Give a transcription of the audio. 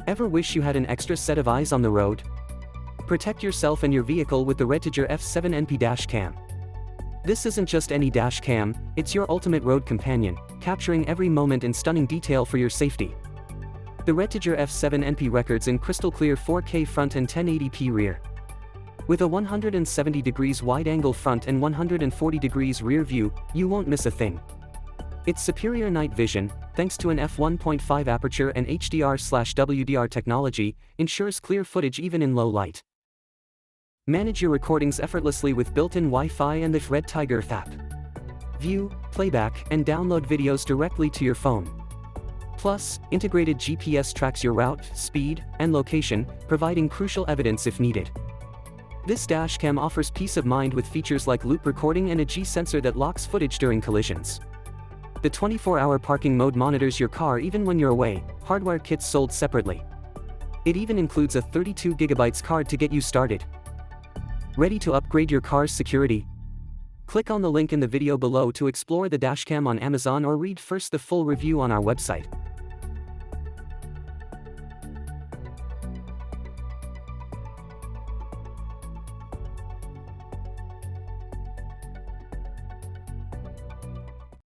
Ever wish you had an extra set of eyes on the road? Protect yourself and your vehicle with the REDTIGER F7NP Dash Cam. This isn't just any dash cam, it's your ultimate road companion, capturing every moment in stunning detail for your safety. The REDTIGER F7NP records in crystal clear 4K front and 1080p rear. With a 170 degrees wide-angle front and 140 degrees rear view, you won't miss a thing. Its superior night vision, thanks to an f1.5 aperture and HDR/WDR technology, ensures clear footage even in low light. Manage your recordings effortlessly with built-in Wi-Fi and the REDTIGER app. View, playback, and download videos directly to your phone. Plus, integrated GPS tracks your route, speed, and location, providing crucial evidence if needed. This dashcam offers peace of mind with features like loop recording and a G-sensor that locks footage during collisions. The 24-hour parking mode monitors your car even when you're away, hardware kits sold separately. It even includes a 32GB card to get you started. Ready to upgrade your car's security? Click on the link in the video below to explore the dashcam on Amazon or read first the full review on our website.